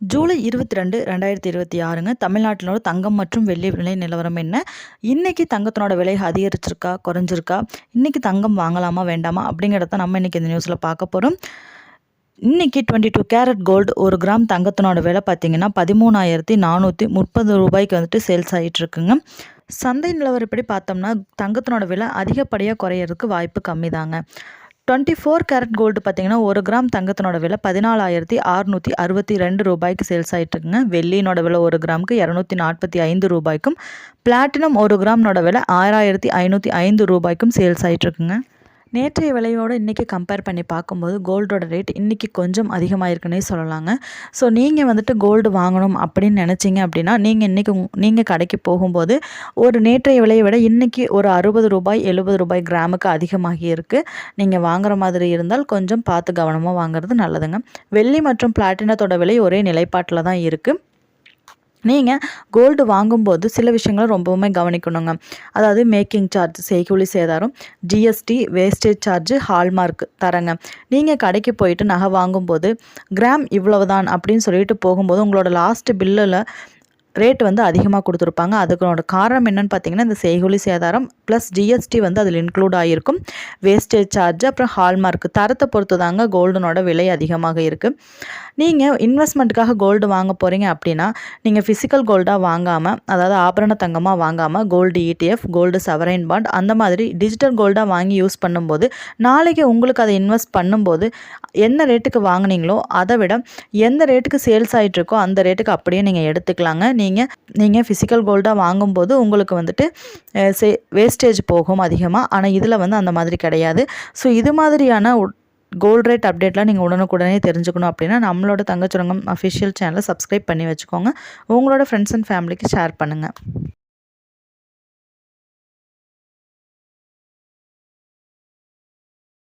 ஜூலை 22, 2026ங்க. தமிழ்நாட்டிலோட தங்கம் மற்றும் வெள்ளி விலை நிலவரம் என்ன? இன்னைக்கு தங்கத்தினோட விலை அதிகரிச்சிருக்கா? குறைஞ்சிருக்கா? இன்னைக்கு தங்கம் வாங்கலாமா? வேண்டாமா? அப்படிங்கிறத நம்ம இன்னைக்கு இந்த நியூஸில் பார்க்க போகிறோம். இன்னைக்கு 22 கேரட் கோல்டு 1 கிராம் தங்கத்தினோட விலை பார்த்தீங்கன்னா 13,430 ரூபாய்க்கு வந்துட்டு சேல்ஸ் ஆகிட்டு இருக்குங்க. சந்தை நிலவரப்படி பார்த்தோம்னா தங்கத்தினோட விலை அதிகப்படியாக குறையிறதுக்கு வாய்ப்பு கம்மி தாங்க. 24 கேரட் கோல்டு பார்த்தீங்கன்னா 1 கிராம் தங்கத்தினோட விலை 14,662 ரூபாய்க்கு சேல்ஸ் ஆகிட்டு இருக்குங்க. வெள்ளியினோட விலை 1 கிராமுக்கு 245 ரூபாய்க்கும், பிளாட்டினம் 1 கிராமோட விலை 6,505 ரூபாய்க்கும் சேல்ஸ் ஆகிட்டு இருக்குங்க. நேற்றைய விலையோடு இன்றைக்கி கம்பேர் பண்ணி பார்க்கும்போது கோல்டோட ரேட் இன்றைக்கி கொஞ்சம் அதிகமாக இருக்குன்னே சொல்லலாங்க. ஸோ நீங்கள் வந்துட்டு கோல்டு வாங்கணும் அப்படின்னு நினச்சிங்க அப்படின்னா நீங்கள் கடைக்கு போகும்போது ஒரு நேற்றைய விலையை விட இன்றைக்கி ஒரு 60 ரூபாய் 70 ரூபாய் கிராமுக்கு அதிகமாகி இருக்குது. நீங்கள் வாங்குற மாதிரி இருந்தால் கொஞ்சம் பார்த்து கவனமாக வாங்குறது நல்லதுங்க. வெள்ளி மற்றும் பிளாட்டினத்தோட விலை ஒரே நிலைப்பாட்டில் தான் இருக்குது. நீங்கள் கோல்டு வாங்கும்போது சில விஷயங்களை ரொம்பவுமே கவனிக்கணுங்க. அதாவது மேக்கிங் சார்ஜ், செய்கூலி சேதாரம், ஜிஎஸ்டி, வேஸ்டேஜ் சார்ஜு, ஹால்மார்க் தரங்க. நீங்கள் கடைக்கு போயிட்டு நகை வாங்கும்போது கிராம் இவ்வளவுதான் அப்படின்னு சொல்லிட்டு போகும்போது உங்களோட லாஸ்ட் பில்லில் ரேட் வந்து அதிகமாக கொடுத்துருப்பாங்க. அதுக்கோட காரணம் என்னென்னு பார்த்தீங்கன்னா இந்த செய்கூலி சேதாரம் ப்ளஸ் ஜிஎஸ்டி வந்து அதில் இன்க்ளூட் ஆகிருக்கும். வேஸ்டேஜ் சார்ஜ் அப்புறம் ஹால்மார்க் தரத்தை பொறுத்து தாங்க கோல்டனோட விலை அதிகமாக இருக்குது. நீங்கள் இன்வெஸ்ட்மெண்ட்டுக்காக கோல்டு வாங்க போகிறீங்க அப்படின்னா நீங்கள் ஃபிசிக்கல் கோல்டாக வாங்காமல், அதாவது ஆபரண தங்கமாக வாங்காமல் கோல்டு ETF, கோல்டு சவரைன் பாண்ட் அந்த மாதிரி டிஜிட்டல் கோல்டாக வாங்கி யூஸ் பண்ணும்போது நாளைக்கு உங்களுக்கு அதை இன்வெஸ்ட் பண்ணும்போது என்ன ரேட்டுக்கு வாங்கினீங்களோ அதை விட எந்த ரேட்டுக்கு சேல்ஸ் ஆகிட்ருக்கோ அந்த ரேட்டுக்கு அப்படியே நீங்கள் எடுத்துக்கலாங்க. நீங்கள் ஃபிசிக்கல் கோல்டாக வாங்கும்போது உங்களுக்கு வந்துட்டு வேஸ்டேஜ் போகும் அதிகமாக. ஆனால் இதில் வந்து அந்த மாதிரி கிடையாது. ஸோ இது மாதிரியான கோல்ட் ரேட் அப்டேட்லாம் நீங்கள் உடனுக்குடனே தெரிஞ்சுக்கணும் அப்படின்னா நம்மளோட தங்கச்சுரங்கம் அஃபிஷியல் சேனலை சப்ஸ்கிரைப் பண்ணி வச்சுக்கோங்க. உங்களோட ஃப்ரெண்ட்ஸ் அண்ட் ஃபேமிலிக்கு ஷேர் பண்ணுங்கள்.